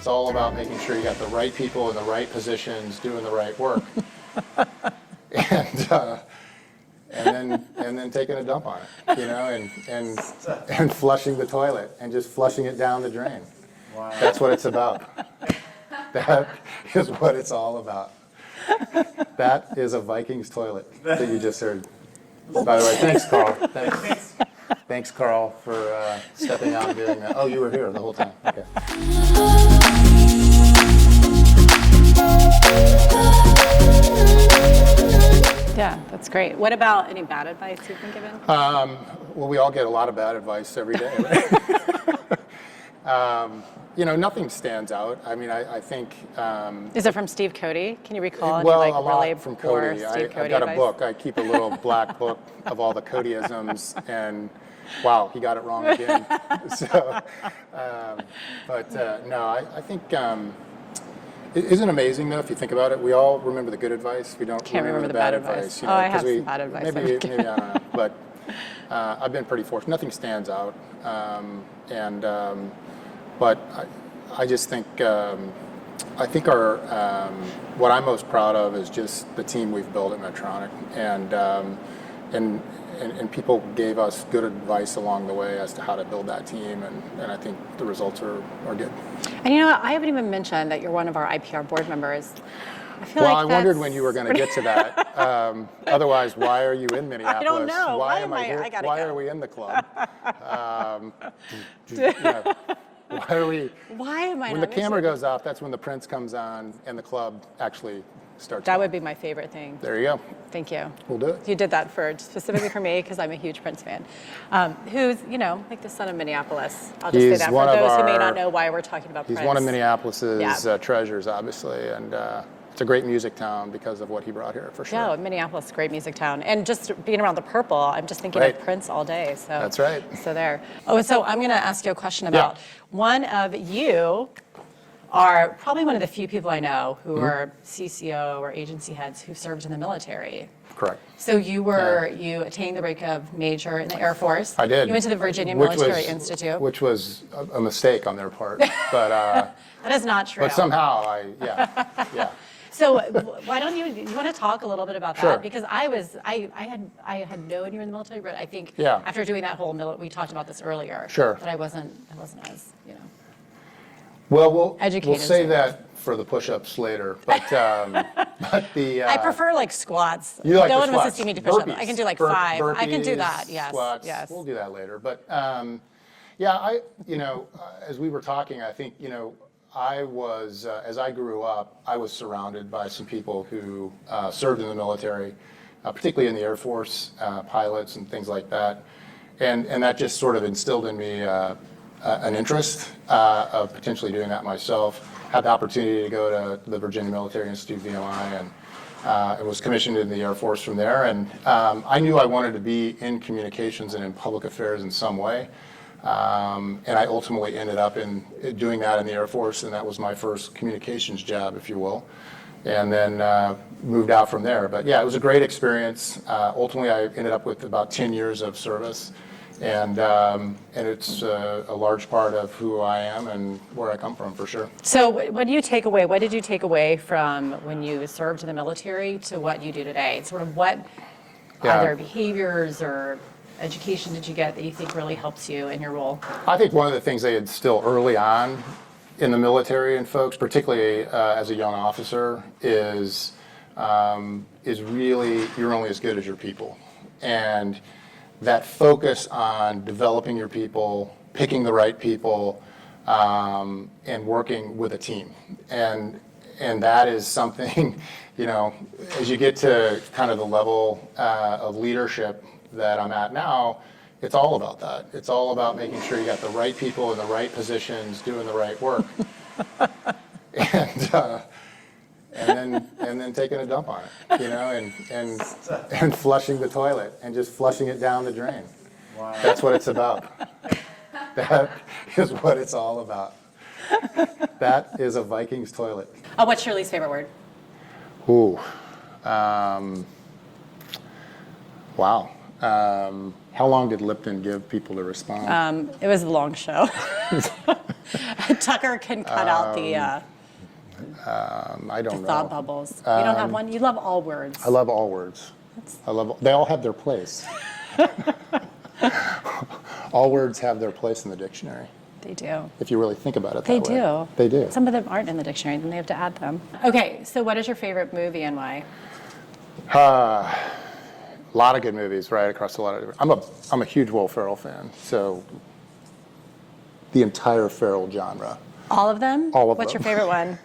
It's all about making sure you got the right people in the right positions doing the right work, and then taking a dump on it, and flushing the toilet and just flushing it down the drain. Wow. That's what it's about. That is what it's all about. That is a Vikings toilet that you just heard. By the way, thanks, Carl. Thanks, Carl, for stepping out and doing that. Oh, you were here the whole time. Okay. Yeah, that's great. What about any bad advice you've been given? Well, we all get a lot of bad advice every day, right? Nothing stands out. I mean, I think... Is it from Steve Cody? Can you recall well, any a really lot from poor Cody. Steve Cody I've got advice? a book. I keep a little black book of all the Codyisms, and wow, he got it wrong again. So, no, I think... Isn't it amazing, though, if you think about it? We all remember the good advice. We don't remember the bad advice. I have some bad advice. Maybe I don't know. But I've been pretty fortunate. Nothing stands out. But I just think, I think our, what I'm most proud of is just the team we've built at Medtronic. And people gave us good advice along the way as to how to build that team, and I think the results are good. And you know what? I haven't even mentioned that you're one of our IPR board members. I wondered when you were going to get to that. Otherwise, why are you in Minneapolis? I don't know. Why am I here? Why are we in the club? Why are we? Why am I? When the camera goes off, that's when the Prince comes on, and the club actually starts. That would be my favorite thing. There you go. Thank you. We'll do it. You did that specifically for me because I'm a huge Prince fan. Who's, like the son of Minneapolis. I'll just say that for those who may not know why we're talking about Prince. He's one of Minneapolis's treasures, obviously, and it's a great music town because of what he brought here, for sure. Yeah, Minneapolis is a great music town. And just being around the purple, I'm just thinking of Prince all day. So that's right. So there. Oh, so I'm going to ask you a question about one of you are probably one of the few people I know who are CCO or agency heads who served in the military. Correct. So you attained the rank of major in the Air Force. I did. You went to the Virginia Military Institute. Which was a mistake on their part, but that is not true. But somehow yeah. So why don't you want to talk a little bit about Sure. that? Because I had known you were in the military, but I think after doing that whole we talked about this earlier. Sure. That I wasn't as Well, we'll educated. save that for the push-ups later. But the I prefer squats. You like no the one wants to squats. see me do push-ups. Burpees. I can do 5. Burpees, I can do that. Yes. Squats. Yes. We'll do that later. But as we were talking, I think I was as I grew up, I was surrounded by some people who served in the military, particularly in the Air Force, pilots and things like that, and that just sort of instilled in me an interest of potentially doing that myself. Had the opportunity to go to the Virginia Military Institute, VMI, and was commissioned in the Air Force from there. And I knew I wanted to be in communications and in public affairs in some way. And I ultimately ended up in doing that in the Air Force, and that was my first communications job, if you will. And then moved out from there. But yeah, it was a great experience. Ultimately, I ended up with about 10 years of service. And it's a large part of who I am and where I come from, for sure. So what did you take away from when you served in the military to what you do today? Sort of what other behaviors or education did you get that you think really helps you in your role? I think one of the things they instill early on in the military and folks, particularly as a young officer, is really you're only as good as your people. And that focus on developing your people, picking the right people, and working with a team. And that is something, as you get to kind of the level of leadership that I'm at now, it's all about that. It's all about making sure you got the right people in the right positions doing the right work. And then taking a dump on it, and flushing the toilet and just flushing it down the drain. Wow. That's what it's about. That is what it's all about. That is a Vikings toilet. What's your least favorite word? Ooh. Wow. How long did Lipton give people to respond? It was a long show. Tucker can cut out the I don't know. thought bubbles. You don't have one? You love all words. I love all words. They all have their place. All words have their place in the dictionary. They do. If you really think about it They that way. do. They do. Some of them aren't in the dictionary, then they have to add them. Okay, so what is your favorite movie and why? A lot of good movies, right, across a lot of different. I'm a huge Will Ferrell fan, so the entire Ferrell genre. All of them? All of What's them. your favorite one?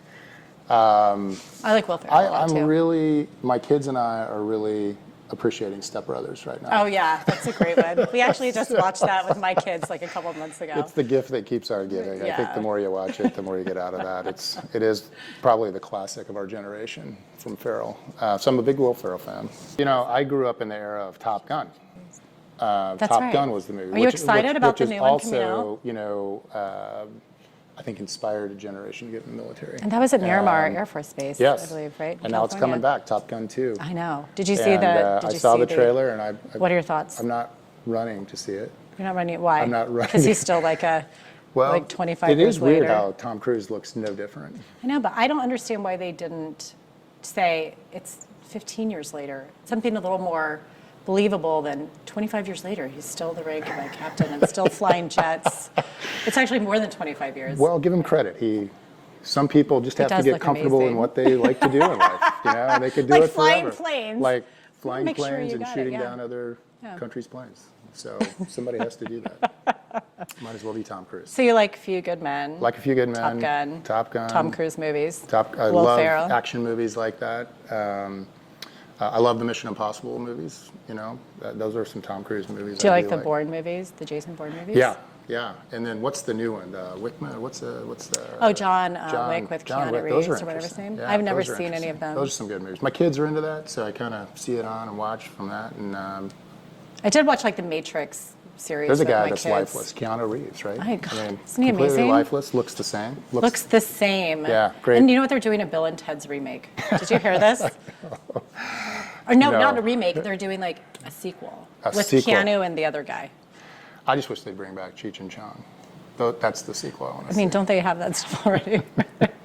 I like Will Ferrell a lot, I'm too. really, my kids and I are really appreciating Step Brothers right now. Oh, yeah, that's a great one. We actually just watched that with my kids like a couple of months ago. It's the gift that keeps on giving. I think Yeah. the more you watch it, the more you get out of that. It is probably the classic of our generation from Ferrell. So I'm a big Will Ferrell fan. You know, I grew up in the era of Top Gun. That's Top right. Gun was the movie. Are you excited about the new one coming out? Also, you know, I think inspired a generation to get in the military. And that was at Miramar Air Force Base, Yes. I believe, right? in And now it's California. coming back, Top Gun 2. I know. Did you see And, the? I saw the trailer, and I. What are your thoughts? I'm not running to see it. You're not running. Why? I'm not running. Because he's still like Well, like 25 it years is weird later. how Tom Cruise looks no different. I know, but I don't understand why they didn't say it's 15 years later. Something a little more believable than 25 years later. He's still the rank of a captain and still flying jets. It's actually more than 25 years. Well, give him credit. Some people just have to does get look comfortable in amazing. what they like to do in life, you know, and they could do Like it flying forever. planes. Like flying Make sure planes you and got it, shooting yeah. down other Yeah. countries' planes. So somebody has to do that. Might as well be Tom Cruise. So you like Few Good Men, Like A Few Good Men. Top Gun, Top Gun. Tom Cruise movies, I Will love Ferrell. action movies like that. I love the Mission Impossible movies. You know, those are some Tom Cruise movies. Do you I like the Bourne movies, the Jason Bourne movies? Yeah, yeah. And then what's the new one? Wickman. What's the? Oh, John Wick with John Keanu Wick. Those are Reeves or whatever his interesting. name. Yeah, I've never those are seen any of interesting. them. Those are some good movies. My kids are into that, so I kind of see it on and watch from that. And I did watch like the Matrix series. there's a with guy my that's kids. lifeless, Keanu Reeves, right? My God, isn't he completely amazing? lifeless, looks the same. Looks the same. Yeah, great. And you know what? They're doing a Bill and Ted's remake. Did you hear this? Or no, No. not a remake. They're doing like a sequel with sequel. Keanu and the other guy. I just wish they'd bring back Cheech and Chong. That's the sequel I want to I see. mean, don't they have that stuff already?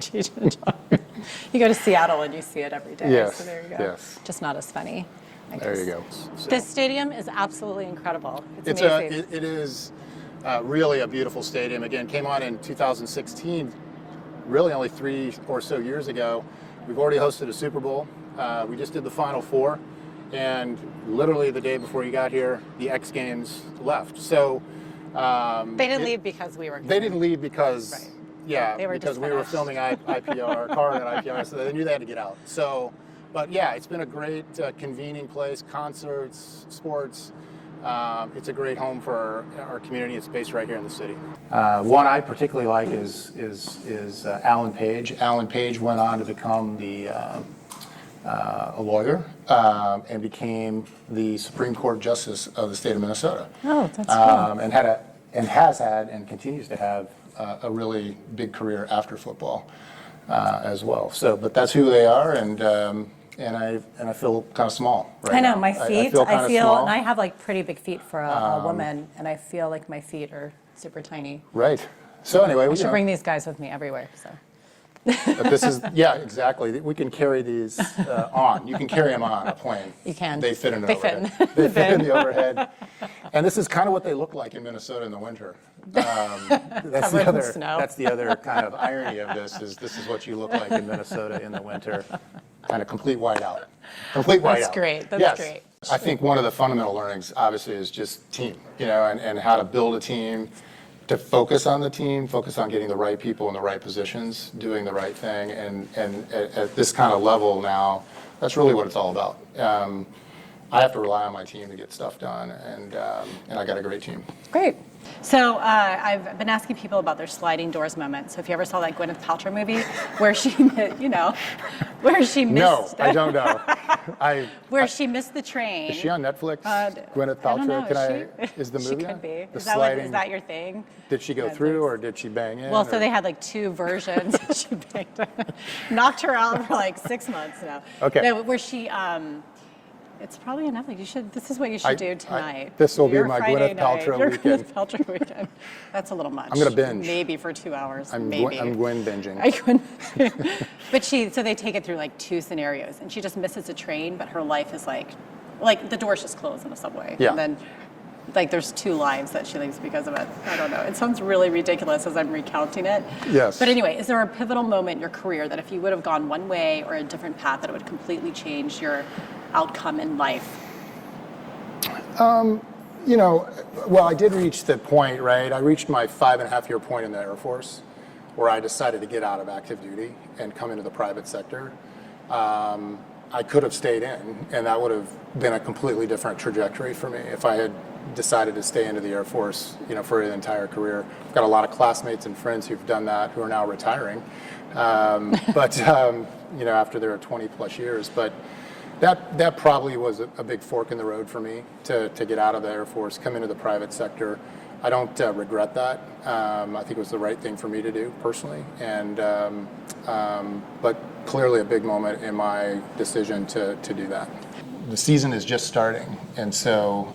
Cheech and Chong. You go to Seattle and you see it every day. Yes, So there you go. yes. Just not as funny. I There guess. you go. So- This stadium is absolutely incredible. It's It's amazing. it is really a beautiful stadium. Again, came on in 2016, really only 3 or so years ago. We've already hosted a Super Bowl. We just did the Final Four, and literally the day before you got here, the X Games left. So They didn't leave because we were. they didn't leave because Right. yeah, They were because just we were finished. filming IPR, Carl at IPR, so they knew they had to get out. So, but yeah, it's been a great convening place, concerts, sports. It's a great home for our community. It's based right here in the city. One I particularly like is Alan Page. Alan Page went on to become a lawyer and became the Supreme Court Justice of the state of Minnesota. Oh, that's cool. And has had and continues to have a really big career after football as well. So, but that's who they are, and I feel kind of small right I know, now. my feet, I I feel, small. and I have like pretty big feet for a woman, and I feel like my feet are super tiny. Right. So anyway, I we should bring these guys with me everywhere, so. but this is, yeah, exactly. We can carry these on. You can carry them on a plane. You can. They fit in the They fit overhead. in They fit in the overhead. And this is kind of what they look like in Minnesota in the winter. That's Covered in snow. That's the other kind of irony of this is what you look like in Minnesota in the winter. Kind of complete whiteout. Complete whiteout. That's great. That's Yes. great. I think one of the fundamental learnings, obviously, is just team, and how to build a team, to focus on the team, focus on getting the right people in the right positions, doing the right thing, and at this kind of level now, that's really what it's all about. I have to rely on my team to get stuff done, and I got a great team. Great. So I've been asking people about their sliding doors moment. So if you ever saw that Gwyneth Paltrow movie where she, where she missed, No, I don't know. where she missed the train. Is she on Netflix? Gwyneth I don't know. Paltrow? Is the movie? She on? could be. The Is sliding. that your thing? Did she go Netflix? through, or did she bang in? Well, so or- they had like 2 versions. She picked, knocked her out for like 6 months now. Okay. No, where she It's probably enough. Like this is what you should do tonight. This will be Your my Friday Gwyneth night, Paltrow your weekend. Gwyneth Paltrow weekend. That's a little much. I'm gonna binge. Maybe for 2 hours. I'm maybe. Gwen binging. I couldn't. But so they take it through like 2 scenarios, and she just misses a train, but her life is like the doors just close in a subway. Yeah. And then like there's 2 lives that she leaves because of it. I don't know. It sounds really ridiculous as I'm recounting it. Yes. But anyway, is there a pivotal moment in your career that if you would have gone one way or a different path, that it would completely change your outcome in life? Well, I did reach the point, right? I reached my 5.5-year point in the Air Force where I decided to get out of active duty and come into the private sector. I could have stayed in, and that would have been a completely different trajectory for me if I had decided to stay into the Air Force, for an entire career. I've got a lot of classmates and friends who've done that who are now retiring, after their 20 plus years. But that probably was a big fork in the road for me to get out of the Air Force, come into the private sector. I don't regret that. I think it was the right thing for me to do personally, but clearly a big moment in my decision to do that. The season is just starting, and so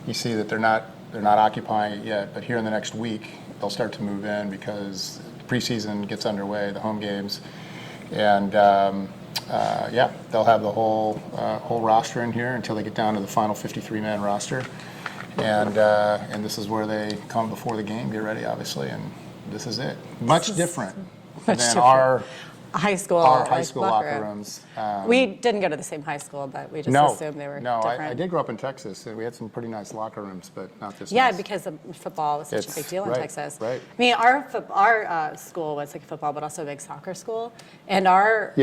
you see that they're not occupying it yet. But here in the next week, they'll start to move in because preseason gets underway, the home games, and they'll have the whole roster in here until they get down to the final 53-man roster. And this is where they come before the game, get ready, obviously, and this is it. Much different than our high school locker rooms. We didn't go to the same high school, but we just assumed they were different. I did grow up in Texas, and we had some pretty nice locker rooms, but not this Yeah, nice. because football was such a big deal in Texas. Right. I mean, our school was like football, but also a big soccer school. And our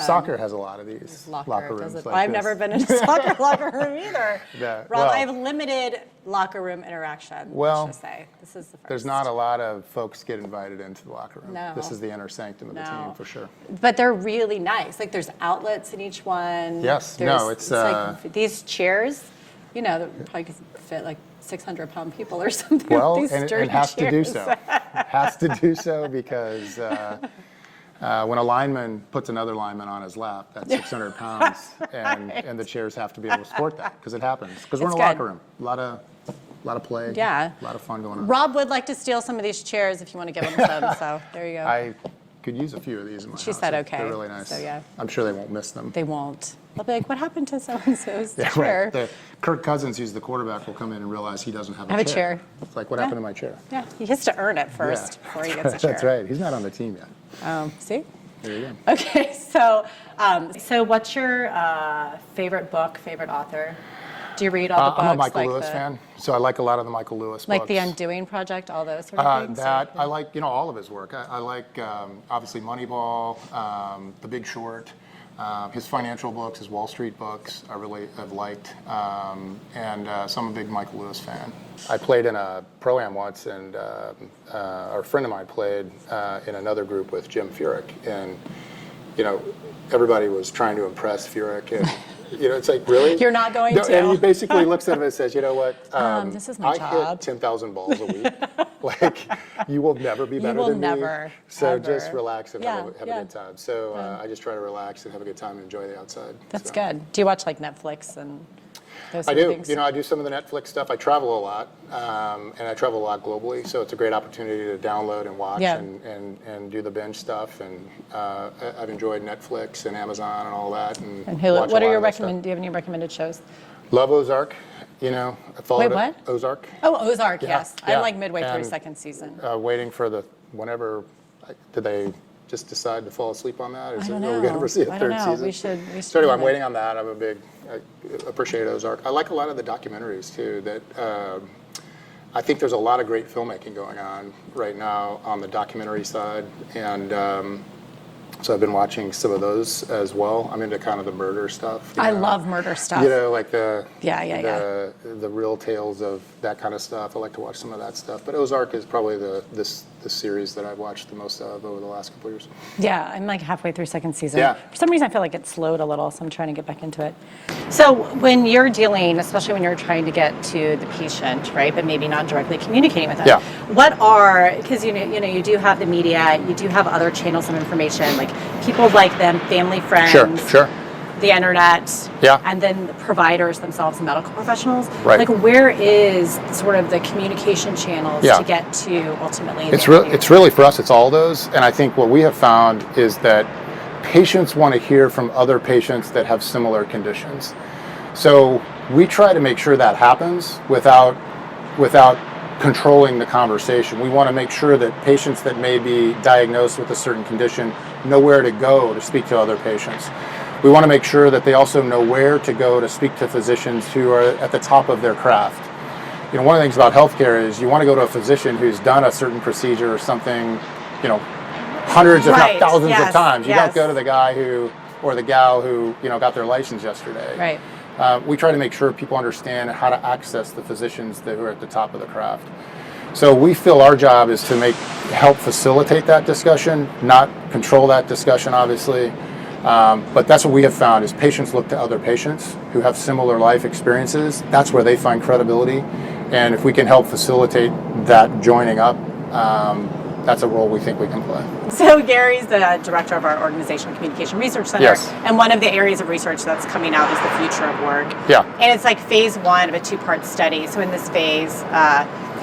soccer has a lot of these locker rooms. I've never been in a soccer locker room either. Yeah, Rob, I have limited locker room interaction, let's just say. This is the first. There's not a lot of folks get invited into the locker room. No. This is the inner sanctum of the team, for sure. But they're really nice. Like there's outlets in each one. Yes. It's like these chairs, that probably could fit like 600-pound people or something. Well, these and has to do so. Has to do so because when a lineman puts another lineman on his lap, that's 600 pounds, and the chairs have to be able to support that because it happens. Because we're in a locker room. A lot of play. Yeah. A lot of fun going on. Rob would like to steal some of these chairs if you want to give him some. So there you go. I could use a few of these in my house. She said okay. They're really nice. So yeah. I'm sure they won't miss them. They won't. They'll be like, what happened to so-and-so's chair? Right. Kirk Cousins, who's the quarterback, will come in and realize he doesn't have a chair. It's like, what happened to my chair? Yeah, he has to earn it first before he gets a chair. That's right. He's not on the team yet. See? There you go. Okay, so what's your favorite book, favorite author? Do you read all the books? I'm a Michael Lewis fan, so I like a lot of the Michael Lewis books. Like The Undoing Project, all those sort of things? I like, all of his work. I like, obviously, Moneyball, The Big Short, his financial books, his Wall Street books, I really have liked, so I'm a big Michael Lewis fan. I played in a Pro-Am once, and a friend of mine played in another group with Jim Furyk, and, everybody was trying to impress Furyk, and it's like, really? You're not going to. And he basically looks at him and says, you know what? This is my job. I hit 10,000 balls a week. Like, you will never be better than me. So ever. just relax and have a good time. So Yeah. I just try to relax and have a good time and enjoy the outside. That's good. Do you watch like Netflix and those I sort of do. things? I do some of the Netflix stuff. I travel a lot, and I travel a lot globally. So it's a great opportunity to download and watch and do the binge stuff. And I've enjoyed Netflix and Amazon and all that. And what are your do you have any recommended shows? Love Ozark. I followed Wait, what? Ozark. Oh, Ozark, yes. Yeah. I'm like midway through second season. Waiting for did they just decide to fall asleep on that? I don't know. Are we going to ever see a third season? We should So anyway, I'm waiting on that. I appreciate Ozark. I like a lot of the documentaries too that I think there's a lot of great filmmaking going on right now on the documentary side. And so I've been watching some of those as well. I'm into kind of the murder stuff. I love murder stuff. Like the real tales of that kind of stuff. I like to watch some of that stuff. But Ozark is probably the series that I've watched the most of over the last couple of years. Yeah, I'm like halfway through second season. Yeah. For some reason, I feel like it slowed a little, so I'm trying to get back into it. So when you're dealing, especially when you're trying to get to the patient, right, but maybe not directly communicating with them, because you do have the media, you do have other channels of information, like people like them, family, friends. Sure. the internet, Yeah. and then the providers themselves, the medical professionals. Right. Like, where is sort of the communication channels Yeah. to get to ultimately? It's really for us, it's all those. And I think what we have found is that patients want to hear from other patients that have similar conditions. So we try to make sure that happens without controlling the conversation. We want to make sure that patients that may be diagnosed with a certain condition know where to go to speak to other patients. We want to make sure that they also know where to go to speak to physicians who are at the top of their craft. You know, one of the things about healthcare is you want to go to a physician who's done a certain procedure or something, you know, hundreds if not thousands of times. You don't go to the guy who, or the gal who, you know, got their license yesterday. Right. We try to make sure people understand how to access the physicians that are at the top of the craft. So we feel our job is to help facilitate that discussion, not control that discussion, obviously. But that's what we have found is patients look to other patients who have similar life experiences. That's where they find credibility. And if we can help facilitate that joining up, that's a role we think we can play. So Gary's the director of our organizational communication research center. Yes. And one of the areas of research that's coming out is the future of work. Yeah. And it's like phase one of a two-part study. So in this phase,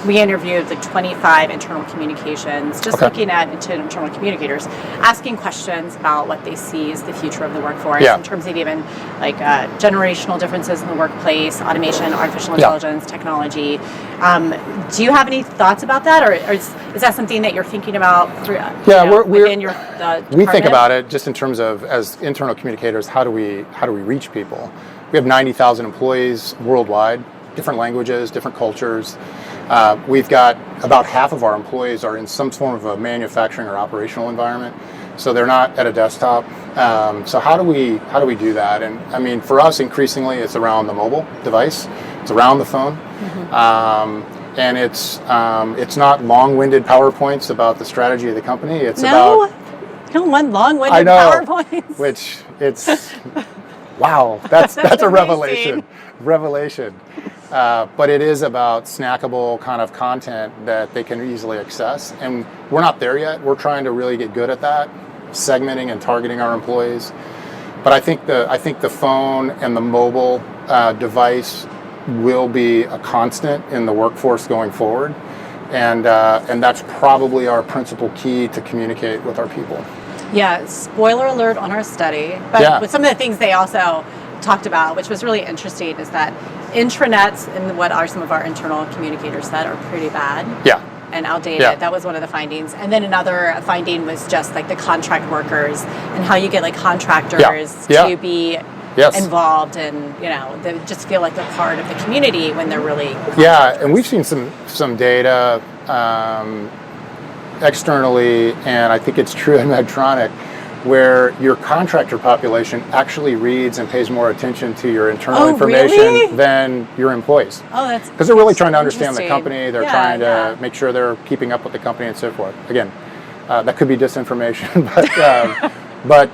we interviewed the 25 internal communications, just looking at internal communicators, asking questions about what they see as the future of the workforce in terms of even like generational differences in the workplace, automation, artificial intelligence, technology. Do you have any thoughts about that, or is that something that you're thinking about within your department? We think about it just in terms of, as internal communicators, how do we reach people? We have 90,000 employees worldwide, different languages, different cultures. We've got about half of our employees are in some form of a manufacturing or operational environment, so they're not at a desktop. So how do we do that? And I mean, for us, increasingly, it's around the mobile device. It's around the phone, and it's not long-winded PowerPoints about the strategy of the company. It's about you don't want long-winded PowerPoints. Which it's wow, that's a revelation. But it is about snackable kind of content that they can easily access. And we're not there yet. We're trying to really get good at that, segmenting and targeting our employees. But I think the phone and the mobile device will be a constant in the workforce going forward. And that's probably our principal key to communicate with our people. Yeah, spoiler alert on our study. But with some of the things they also talked about, which was really interesting, is that intranets and what are some of our internal communicators said are pretty bad and outdated. That was one of the findings. And then another finding was just like the contract workers and how you get like contractors to be involved and, you know, they just feel like they're part of the community when they're really and we've seen some data externally, and I think it's true in Medtronic, where your contractor population actually reads and pays more attention to your internal information than your employees. Oh, that's because they're really trying to understand the company. They're trying to make sure they're keeping up with the company and so forth. Again, that could be disinformation, but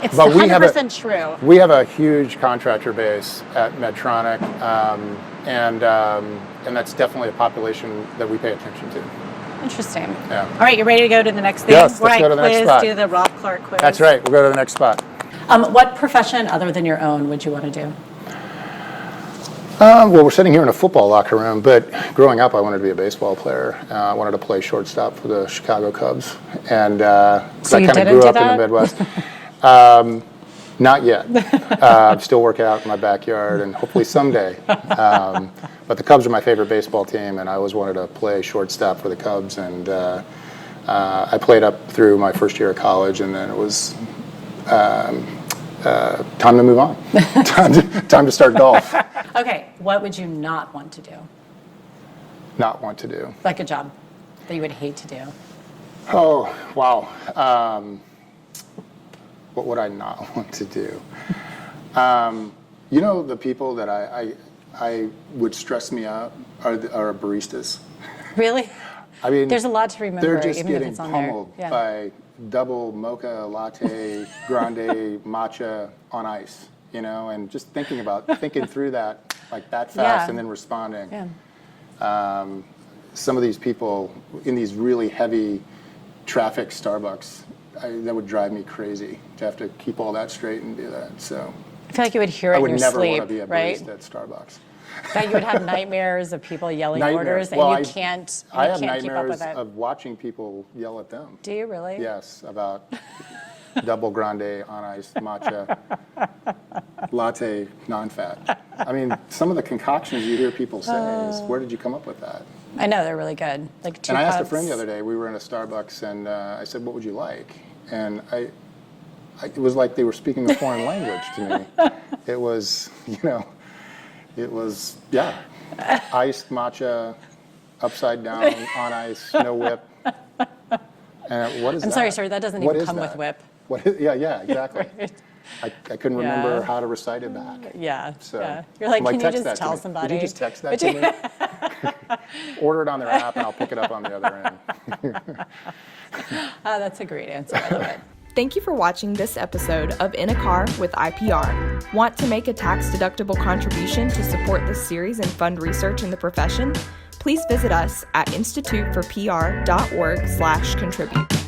it's but 100% true. We have a huge contractor base at Medtronic, and that's definitely a population that we pay attention to. Interesting. Yeah. All right, you ready to go to the next thing? Yes, let's go to the next spot. Do the Rob Clark quiz. That's right. We'll go to the next spot. What profession other than your own would you want to do? Well, we're sitting here in a football locker room, but growing up, I wanted to be a baseball player. I wanted to play shortstop for the Chicago Cubs, and so I kind of grew up in the Midwest. Not yet. I'm still working out in my backyard, and hopefully someday. But the Cubs are my favorite baseball team, and I always wanted to play shortstop for the Cubs. And I played up through my first year of college, and then it was time to move on. time to start golf. Okay, what would you not want to do? Not want to do. Like a job that you would hate to do. Oh, wow. What would I not want to do? You know, the people that I would stress me out are baristas. Really? I mean, there's a lot to remember. They're just even getting if it's on pummeled there. by double mocha latte, grande matcha on ice. You know, and just thinking through that like that fast and then responding. Yeah. Some of these people in these really heavy traffic Starbucks, that would drive me crazy to have to keep all that straight and do that. So I feel like you would hear it I in would your never sleep, want to be a right? barista at Starbucks. That you would have nightmares of people yelling orders, and Well, you can't I have keep up nightmares with it. of watching people yell at them. Do you really? Yes, about double grande on ice matcha latte non-fat. I mean, some of the concoctions you hear people say is, where did you come up with that? I know, they're really good. Like 2 And I asked a cups. friend the other day, we were in a Starbucks, and I said, what would you like? And it was like they were speaking a foreign language to me. It was, iced matcha, upside down, on ice, no whip. And what is that? I'm sorry, sir, that doesn't What even is come with that? whip. Yeah, exactly. Right. I couldn't remember Yeah. how to recite it back. Yeah, So yeah. You're like, I'm can you text just that to tell me. somebody? Could you just text that to me? Order it on their app, and I'll pick it up on the other end. That's a great answer. I love it. Thank you for watching this episode of In a Car with IPR. Want to make a tax-deductible contribution to support this series and fund research in the profession? Please visit us at instituteforpr.org/contribute.